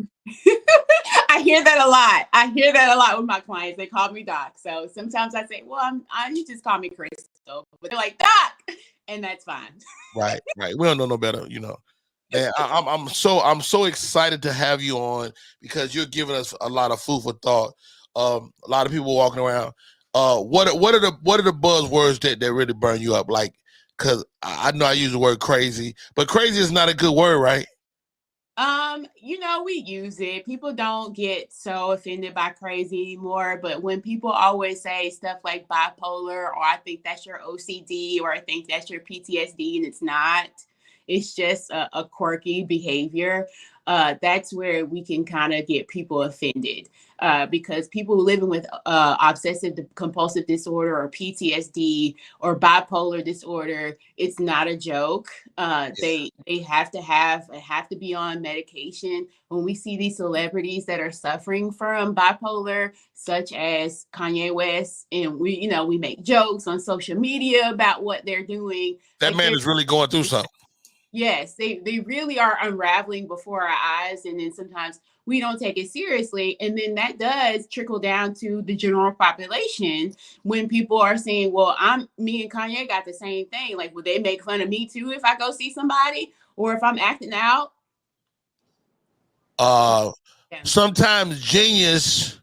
I hear that a lot. I hear that a lot with my clients. They call me doc. So sometimes I say, well, you just call me Crystal. But they're like, doc. And that's fine. Right. We don't know no better. Man, I'm so excited to have you on because you're giving us a lot of food for thought. A lot of people walking around. What are the buzzwords that really burn you up? Like, because I know I use the word crazy, but crazy is not a good word, right? We use it. People don't get so offended by crazy anymore. But when people always say stuff like bipolar, or I think that's your OCD, or I think that's your PTSD, and it's not, it's just a quirky behavior. that's where we can kind of get people offended. Because people living with obsessive compulsive disorder or PTSD or bipolar disorder, it's not a joke. They have to be on medication. When we see these celebrities that are suffering from bipolar, such as Kanye West, and we make jokes on social media about what they're doing. That man is really going through something. Yes, they really are unraveling before our eyes, and then sometimes we don't take it seriously, and then that does trickle down to the general population when people are saying, well, me and Kanye got the same thing. Like, would they make fun of me too if I go see somebody or if I'm acting out? Sometimes genius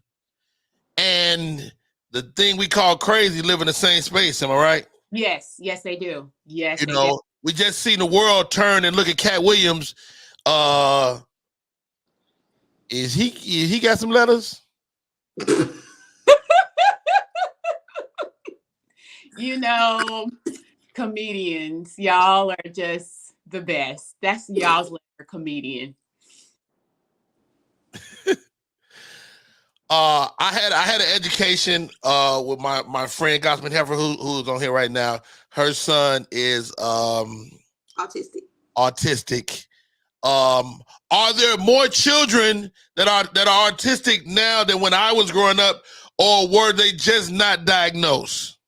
and the thing we call crazy live in the same space. Am I right? Yes, they do. Yes, you know, we just seen the world turn and look at Cat Williams. Is he got some letters? Comedians, y'all are just the best. That's y'all's letter, comedian. I had an education with my friend Gospel Heifer who's on here right now. Her son is autistic. Are there more children that are autistic now than when I was growing up, or were they just not diagnosed?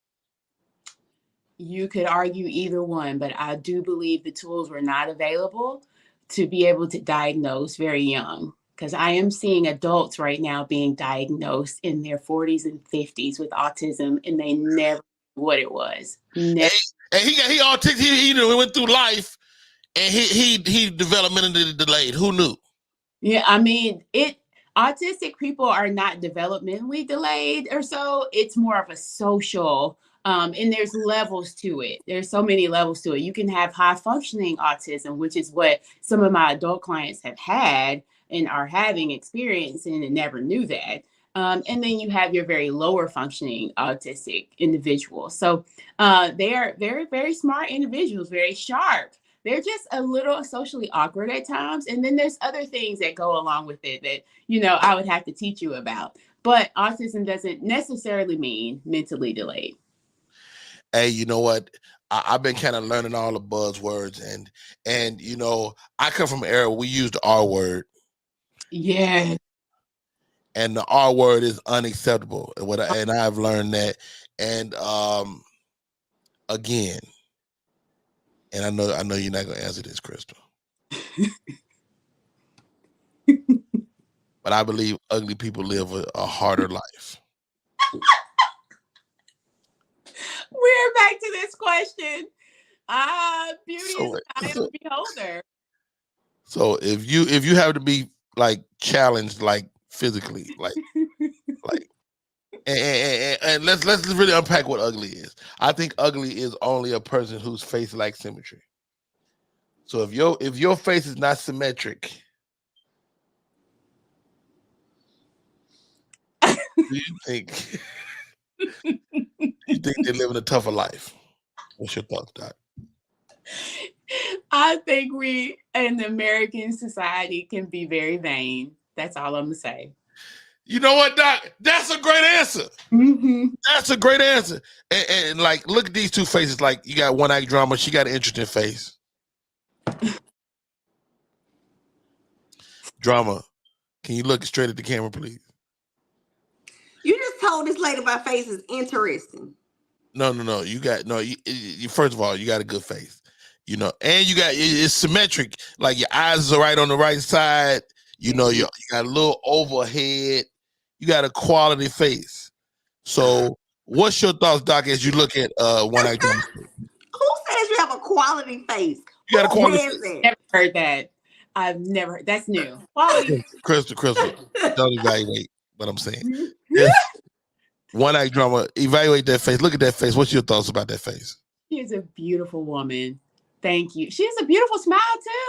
You could argue either one, but I do believe the tools were not available to be able to diagnose very young. Because I am seeing adults right now being diagnosed in their 40s and 50s with autism, and they never knew what it was. Never. And he autistic. He went through life, and he developmentally delayed. Who knew? Yeah, I mean, autistic people are not developmentally delayed or so. It's more of a social. And there's levels to it. There's so many levels to it. You can have high functioning autism, which is what some of my adult clients have had and are having experience in and never knew that. And then you have your very lower functioning autistic individuals. So they are very, very smart individuals, very sharp. They're just a little socially awkward at times. And then there's other things that go along with it that, I would have to teach you about. But autism doesn't necessarily mean mentally delayed. Hey, you know what? I've been kind of learning all the buzzwords, and I come from an era where we used the R word. Yeah. And the R word is unacceptable. And I've learned that. And again, and I know you're not gonna answer this, Crystal. But I believe ugly people live a harder life. We're back to this question. Beauty is the eye of the beholder. So if you have to be like challenged, like physically, like and let's really unpack what ugly is. I think ugly is only a person whose face lacks symmetry. So if your face is not symmetric, do you think they're living a tougher life? What's your thoughts, Doc? I think we in American society can be very vain. That's all I'm gonna say. You know what, Doc? That's a great answer. Mm-hmm. That's a great answer. And like, look at these two faces. Like, you got One Act Drama. She got an interesting face. Drama, can you look straight at the camera, please? You just told this lady my face is interesting. No. You first of all, you got a good face, and you got it's symmetric. Like your eyes are right on the right side. You got a little overhead. You got a quality face. So, what's your thoughts, Doc, as you look at One Act Drama? Who says you have a quality face? You got a quality face. Never heard that. I've never heard. That's new. Quality. Crystal, don't evaluate what I'm saying. One Act Drama, evaluate that face. Look at that face. What's your thoughts about that face? She is a beautiful woman. Thank you. She has a beautiful smile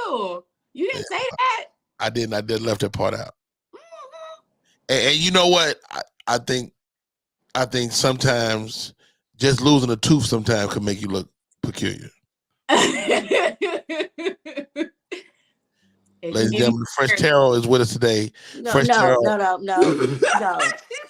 too. You didn't say that. I didn't. I did left that part out. Mm-hmm. And you know what? I think sometimes just losing a tooth sometimes can make you look peculiar. Ladies and gentlemen, the Fresh Tarot is with us today. No, Fresh no, Tarot. no.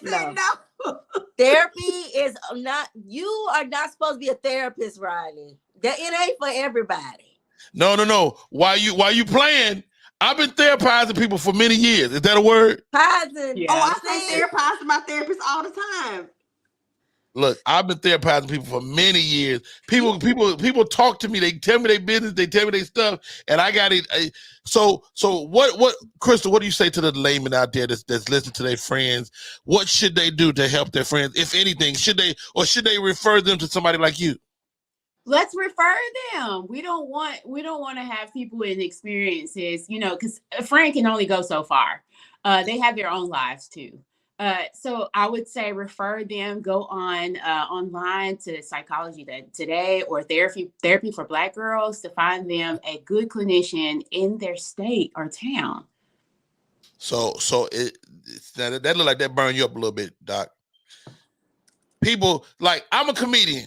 No. Therapy is not. You are not supposed to be a therapist, Riley. That it ain't for everybody. No. Why you playing? I've been therapizing people for many years. Is that a word? Pizing. Oh, I say therapize my therapist all the time. Look, I've been therapizing people for many years. People talk to me. They tell me their business. They tell me their stuff, and I got it. So what, Crystal? What do you say to the layman out there that's listening to their friends? What should they do to help their friends, if anything? Should they refer them to somebody like you? Let's refer them. We don't want to have people in experiences, because a friend can only go so far. They have their own lives too. So I would say refer them. Go on online to Psychology Today or Therapy for Black Girls to find them a good clinician in their state or town. So that look like that burned you up a little bit, Doc. People, like, I'm a comedian.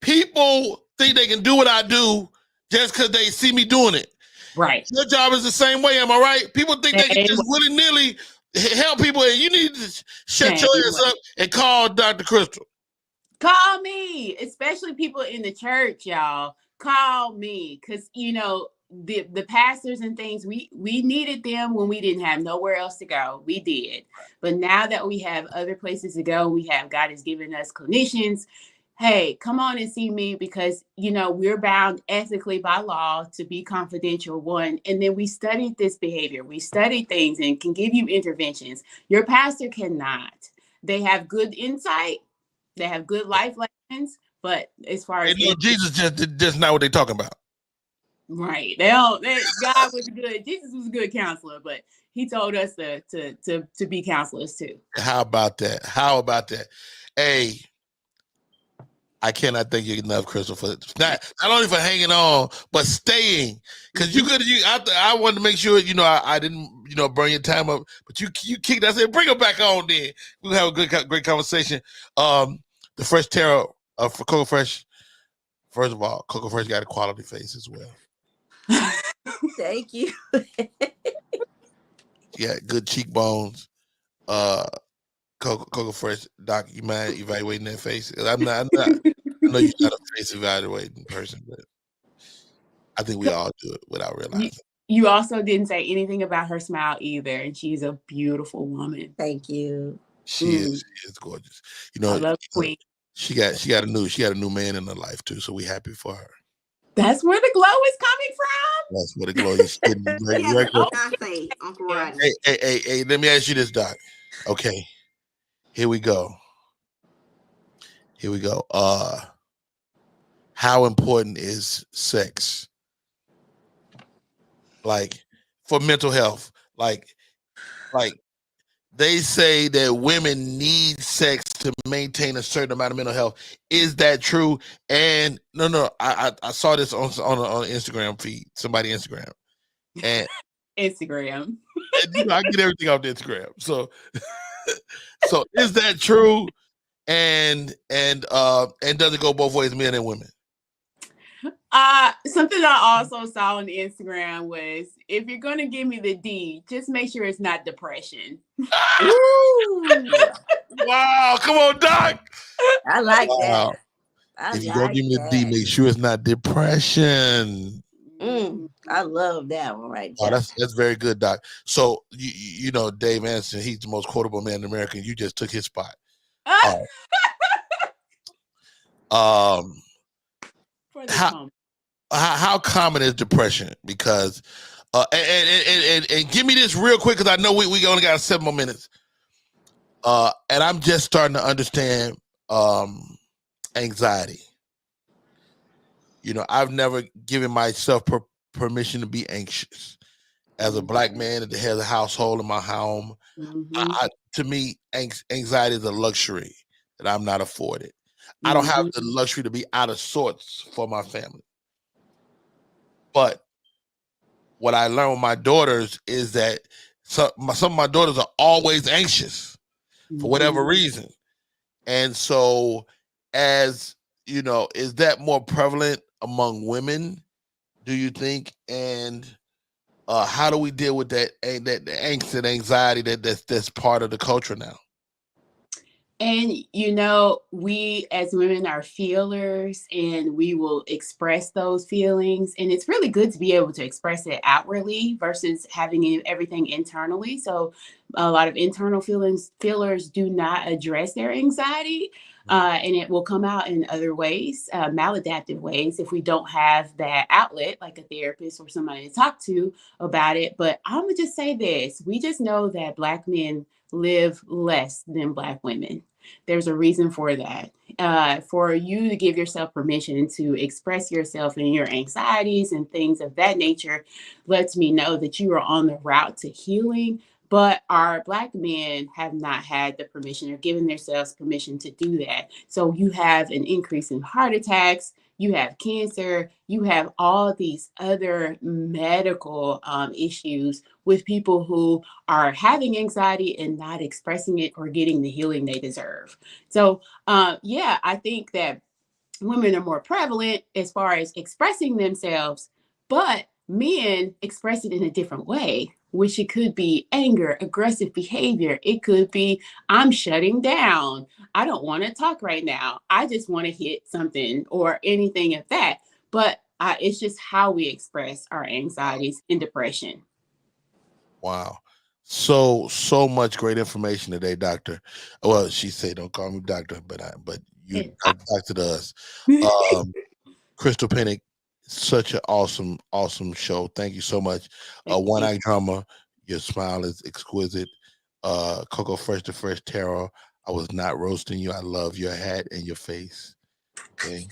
People think they can do what I do just because they see me doing it. Right. Your job is the same way, am I right? People think they can just willy-nilly help people, and you need to shut your ass up and call Dr. Crystal. Call me, especially people in the church, y'all. Call me, because the pastors and things, we needed them when we didn't have nowhere else to go. We did, but now that we have other places to go, God has given us clinicians. Hey, come on and see me, because we're bound ethically by law to be confidential, one, and then we studied this behavior, we studied things, and can give you interventions. Your pastor cannot. They have good insight, they have good life lessons, but as far as Jesus just not what they're talking about. Right. God was good. Jesus was a good counselor, but he told us to be counselors too. How about that? Hey, I cannot thank you enough, Crystal, for not only for hanging on, but staying. Because I wanted to make sure, I didn't, burn your time up, but you kicked. I said, bring her back on then. We'll have a great conversation. The Fresh Tarot for Coco Fresh. First of all, Coco Fresh got a quality face as well. Thank you. Yeah, good cheekbones. Coco Fresh, Doc, you mind evaluating that face? I'm not. I know you're not a face evaluating person, but I think we all do it without realizing. You also didn't say anything about her smile either, and she's a beautiful woman. Thank you. She is gorgeous. I love Queen. She got a new man in her life too, so we happy for her. That's where the glow is coming from. That's where the glow is. Uncle Rodney. Hey, let me ask you this, Doc. Okay, here we go. How important is sex? Like, for mental health, like they say that women need sex to maintain a certain amount of mental health. Is that true? And no, I saw this on Instagram feed, somebody Instagram, and Instagram. And, I get everything off the Instagram. So is that true? And does it go both ways, men and women? Something I also saw on Instagram was, if you're going to give me the D, just make sure it's not depression. Wow, come on, Doc. I like that. If you're going to give me the D, make sure it's not depression. I love that one right there. Oh, that's very good, Doc. So, you know, Dave Anderson, he's the most quotable man in America, and you just took his spot. How common is depression? Because and give me this real quick, because I know we only got 7 more minutes. And I'm just starting to understand anxiety. You know, I've never given myself permission to be anxious. As a black man that has a household in my home, to me, anxiety is a luxury that I'm not afforded. I don't have the luxury to be out of sorts for my family. But what I learned with my daughters is that some of my daughters are always anxious for whatever reason. And so, as you know, is that more prevalent among women, do you think? And how do we deal with that the angst and anxiety that's part of the culture now? And we as women are feelers, and we will express those feelings. And it's really good to be able to express it outwardly versus having everything internally. So a lot of internal feelers do not address their anxiety. And it will come out in other ways, maladaptive ways, if we don't have that outlet, like a therapist or somebody to talk to about it. But I'm going to just say this. We just know that Black men live less than Black women. There's a reason for that. For you to give yourself permission to express yourself and your anxieties and things of that nature lets me know that you are on the route to healing. But our Black men have not had the permission or given themselves permission to do that. So you have an increase in heart attacks, you have cancer, you have all these other medical issues with people who are having anxiety and not expressing it or getting the healing they deserve. So, I think that women are more prevalent as far as expressing themselves, but men express it in a different way, which it could be anger, aggressive behavior. It could be, I'm shutting down. I don't want to talk right now. I just want to hit something or anything of that. But it's just how we express our anxieties and depression. Wow. So much great information today, Doctor. Well, she said, don't call me doctor, but you doctor to us. Crystal Pennick, such an awesome show. Thank you so much. One Act Drama, your smile is exquisite. Coco Fresh to Fresh Tarot, I was not roasting you. I love your hat and your face. Okay.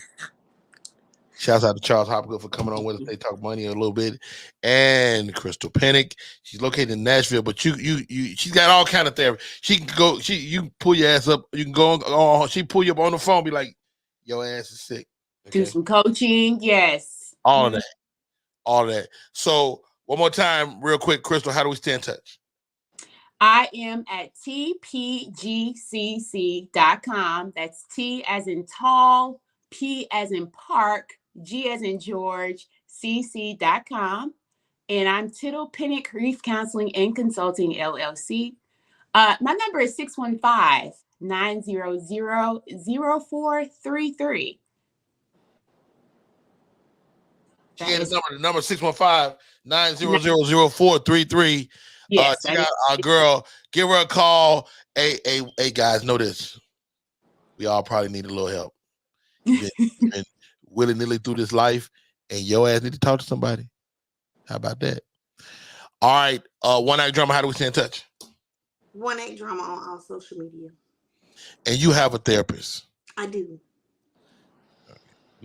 Shouts out to Charles Hopgood for coming on with us. They talk money a little bit, and Crystal Pennick. She's located in Nashville, but she's got all kind of therapy. She can go. You pull your ass up. You can go on. She pull you up on the phone. Be like, your ass is sick. Okay? Do some coaching. Yes. All of that. So one more time, real quick, Crystal. How do we stay in touch? I am at tpgcc.com. That's T as in tall, P as in park, G as in George, cc.com. And I'm Tittle Pennick Grief Counseling and Consulting, LLC. My number is 615-900-0433. The number 615-900-0433. Yes, our girl, give her a call. Hey, guys, know this. We all probably need a little help. You've been willy-nilly through this life, and your ass need to talk to somebody. How about that? All right. One Act Drama, how do we stay in touch? One Act Drama on all social media. And you have a therapist? I do.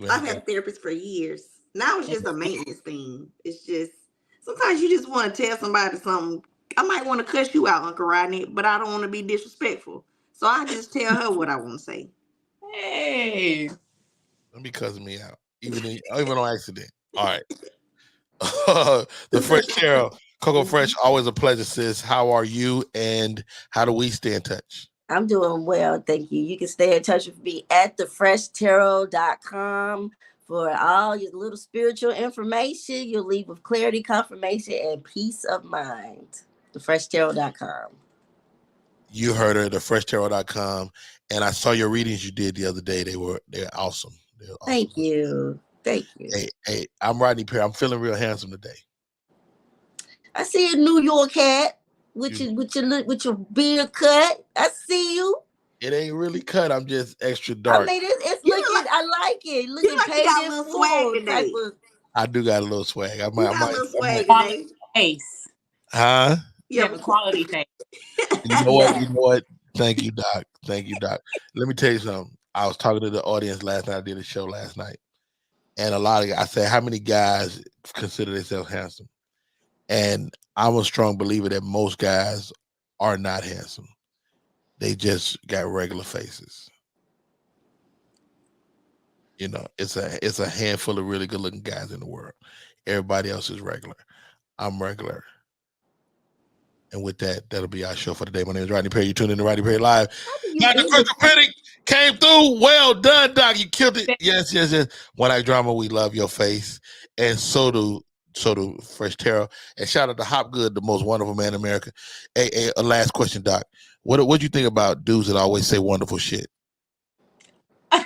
I've had a therapist for years. Now it's just a maintenance thing. It's just, sometimes you just want to tell somebody something. I might want to cuss you out, Uncle Rodney, but I don't want to be disrespectful. So I just tell her what I want to say. Hey. Don't be cussing me out, even on accident. All right. The Fresh Tarot, Coco Fresh, always a pleasure, sis. How are you, and how do we stay in touch? I'm doing well, thank you. You can stay in touch with me at thefreshtarot.com for all your little spiritual information. You'll leave with clarity, confirmation, and peace of mind. Thefreshtarot.com. You heard her, thefreshtarot.com. And I saw your readings you did the other day. They're awesome. Thank you. Hey, I'm Rodney Perry. I'm feeling real handsome today. I see a New York hat with your beard cut. I see you. It ain't really cut. I'm just extra dark. I mean, it's looking. I like it. Looking like you got a little swag today. I do got a little swag. I might a little swag today. Face. Huh? You have a quality face. You know what? Thank you, Doc. Let me tell you something. I was talking to the audience last night. I did a show last night. And I said, how many guys consider themselves handsome? And I'm a strong believer that most guys are not handsome. They just got regular faces. You know, it's a handful of really good looking guys in the world. Everybody else is regular. I'm regular. And with that, that'll be our show for today. My name is Rodney Perry. You tuned in to Rodney Perry Live. Dr. Crystal Pennick came through. Well done, Doc. You killed it. Yes. One Act Drama, we love your face. And so do so do Fresh Tara. And shout out to Hopgood, the most wonderful man in America. A last question, Doc. What do you think about dudes that always say wonderful shit? What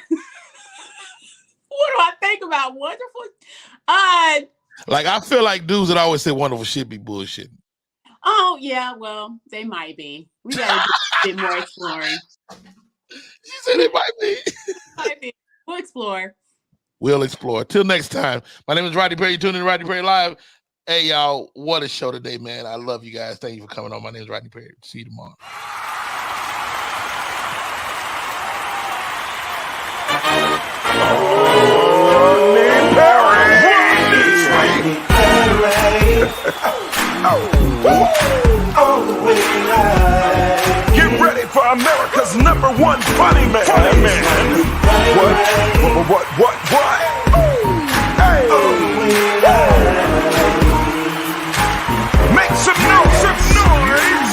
do I think about wonderful? Like, I feel like dudes that always say wonderful shit be bullshit. Oh yeah, well, they might be. We gotta do a bit more exploring. She said it might be. Might be. We'll explore. We'll explore. Till next time. My name is Rodney Perry. You're tuning in to Rodney Perry Live. Hey, y'all, what a show today, man. I love you guys. Thank you for coming on. My name is Rodney Perry. See you tomorrow. Get ready for America's #1 funny man. What? Hey. Make some noise.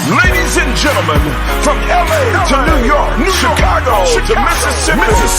Ladies and gentlemen, from LA to New York, Chicago to Mississippi.